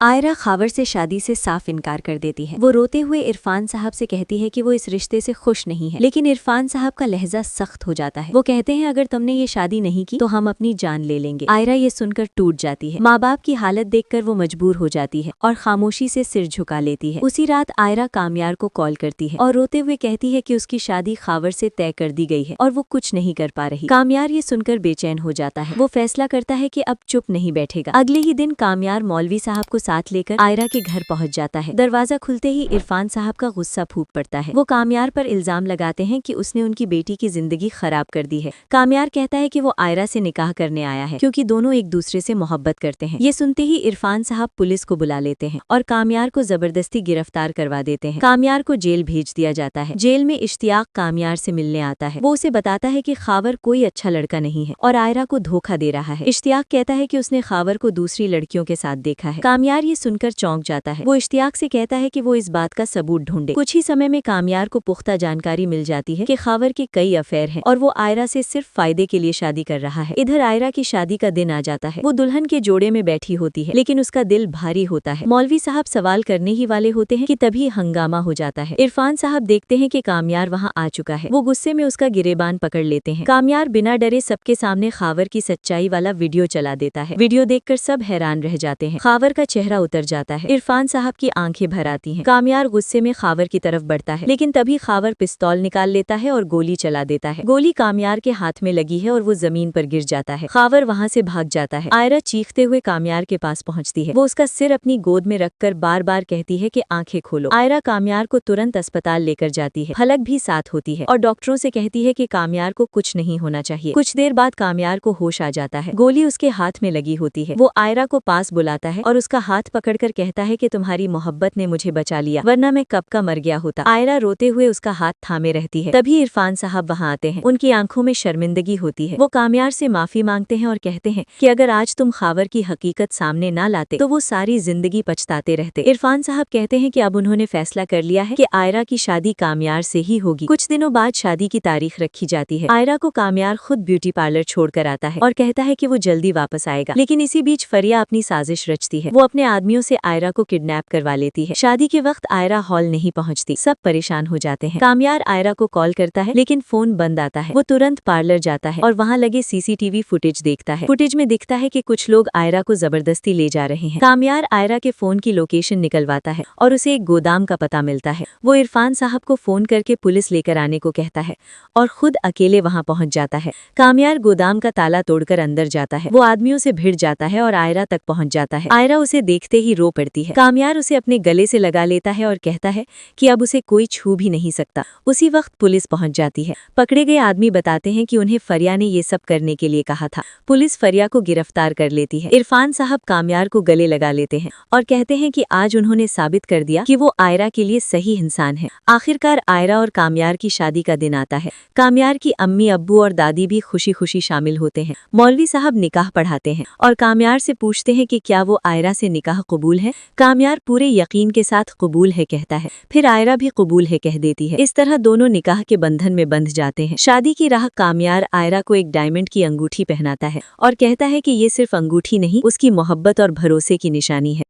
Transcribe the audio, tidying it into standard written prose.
आयरा खावर से शादी से साफ इनकार कर देती है। वो रोते हुए इरफान साहब से कहती है कि वो इस रिश्ते से खुश नहीं है, लेकिन इरफान साहब का लहजा सख्त हो जाता है। वो कहते हैं अगर तुमने ये शादी नहीं की तो हम अपनी जान ले लेंगे। आयरा ये सुनकर टूट जाती है। माँ बाप की हालत देखकर वो मजबूर हो जाती है और खामोशी से सिर झुका लेती है। उसी रात आयरा कामयार को कॉल करती है और रोते हुए कहती है कि उसकी शादी खावर से तय कर दी गई है और वो कुछ नहीं कर पा रही। कामयार ये सुनकर बेचैन हो जाता है। वो फैसला करता है कि अब चुप नहीं बैठेगा। अगले ही दिन कामयार मौलवी साहब को साथ लेकर आयरा के घर पहुंच जाता है। दरवाजा खुलते ही इरफान साहब का गुस्सा फूट पड़ता है। वो कामयार पर इल्जाम लगाते हैं कि उसने उनकी बेटी की जिंदगी खराब कर दी है। कामयार कहता है कि वो आयरा से निकाह करने आया है क्योंकि दोनों एक दूसरे से मोहब्बत करते हैं। ये सुनते ही इरफान साहब पुलिस को बुला लेते हैं और कामयार को जबरदस्ती गिरफ्तार करवा देते हैं। कामयार को जेल भेज दिया जाता है। जेल में इश्तियाक कामयार से मिलने आता है। वो उसे बताता है कि खावर कोई अच्छा लड़का नहीं है और आयरा को धोखा दे रहा है। इश्तियाक कहता है कि उसने खावर को दूसरी लड़कियों के साथ देखा है। कामयार ये सुनकर चौंक जाता है। वो इश्तियाक से कहता है कि वो इस बात का सबूत ढूंढे। कुछ ही समय में कामयार को पुख्ता जानकारी मिल जाती है कि खावर के कई अफेयर हैं और वो आयरा से सिर्फ फायदे के लिए शादी कर रहा है। इधर आयरा की शादी का दिन आ जाता है। वो दुल्हन के जोड़े में बैठी होती है, लेकिन उसका दिल भारी होता है। मौलवी साहब सवाल करने ही वाले होते हैं कि तभी हंगामा हो जाता है। इरफान साहब देखते हैं कि कामयार वहाँ आ चुका है। वो गुस्से में उसका गिरेबान पकड़ लेते हैं। कामयार बिना डरे सबके सामने खावर की सच्चाई वाला वीडियो चला देता है। वीडियो देखकर सब हैरान रह जाते हैं। खावर का चेहरा उतर जाता है। इरफान साहब की आंखें भर आती हैं। कामयार गुस्से में खावर की तरफ बढ़ता है, लेकिन तभी खावर पिस्तौल निकाल लेता है और गोली चला देता है। गोली कामयार के हाथ में लगी है और वो जमीन पर गिर जाता है। खावर वहाँ से भाग जाता है। आयरा चीखते हुए कामयार के पास पहुँचती है। वो उसका सिर अपनी गोद में रखकर बार बार कहती है कि आंखें खोलो। आयरा कामयार को तुरंत अस्पताल लेकर जाती है। फलक भी साथ होती है और डॉक्टरों से कहती है कि कामयार को कुछ नहीं होना चाहिए। कुछ देर बाद कामयार को होश आ जाता है। गोली उसके हाथ में लगी होती है। वो आयरा को पास बुलाता है और उसका हाथ पकड़कर कहता है कि तुम्हारी मोहब्बत ने मुझे बचा लिया, वरना मैं कब का मर गया होता। आयरा रोते हुए उसका हाथ थामे रहती है। तभी इरफान साहब वहाँ आते हैं। उनकी आंखों में शर्मिंदगी होती है। वो कामयार से माफी मांगते हैं और कहते हैं कि अगर आज तुम खावर की हकीकत सामने ना लाते तो वो सारी जिंदगी पछताते रहते। इरफान साहब कहते हैं कि अब उन्होंने फैसला कर लिया है कि आयरा की शादी कामयार से ही होगी। कुछ दिनों बाद शादी की तारीख रखी जाती है। आयरा को कामयार खुद ब्यूटी पार्लर छोड़कर आता है और कहता है कि वो जल्दी वापस आएगा, लेकिन इसी बीच फरिया अपनी साजिश रचती है। वो अपने आदमियों से आयरा को किडनैप करवा लेती है। शादी के वक्त आयरा हॉल नहीं पहुंचती। सब परेशान हो जाते हैं। कामयार आयरा को कॉल करता है, लेकिन फोन बंद आता है। वो तुरंत पार्लर जाता है और वहाँ लगे सीसीटीवी फुटेज देखता है। फुटेज में दिखता है कि कुछ लोग आयरा को जबरदस्ती ले जा रहे हैं। कामयार आयरा के फोन की लोकेशन निकलवाता है और उसे एक गोदाम का पता मिलता है। वो इरफान साहब को फोन करके पुलिस लेकर आने को कहता है और खुद अकेले वहाँ पहुँच जाता है। कामयार गोदाम का ताला तोड़कर अंदर जाता है। वो आदमियों से भिड़ जाता है और आयरा तक पहुँच जाता है। आयरा उसे देखते ही रो पड़ती है। कामयार उसे अपने गले से लगा लेता है और कहता है कि अब उसे कोई छू भी नहीं सकता। उसी वक्त पुलिस पहुंच जाती है। पकड़े गए आदमी बताते हैं कि उन्हें फरिया ने ये सब करने के लिए कहा था। पुलिस फरिया को गिरफ्तार कर लेती है। इरफान साहब कामयार को गले लगा लेते हैं और कहते हैं कि आज उन्होंने साबित कर दिया कि वो आयरा के लिए सही इंसान है। आखिरकार आयरा और कामयार की शादी का दिन आता है। कामयार की अम्मी, अब्बू और दादी भी खुशी खुशी शामिल होते हैं। मौलवी साहब निकाह पढ़ाते हैं और कामयार से पूछते हैं कि क्या वो आयरा से निकाह कबूल है। कामयार पूरे यकीन के साथ कबूल है कहता है। फिर आयरा भी कबूल है कह देती है। इस तरह दोनों निकाह के बंधन में बंध जाते हैं। शादी की राह कामयार आयरा को एक डायमंड की अंगूठी पहनाता है और कहता है कि ये सिर्फ अंगूठी नहीं, उसकी मोहब्बत और भरोसे की निशानी है।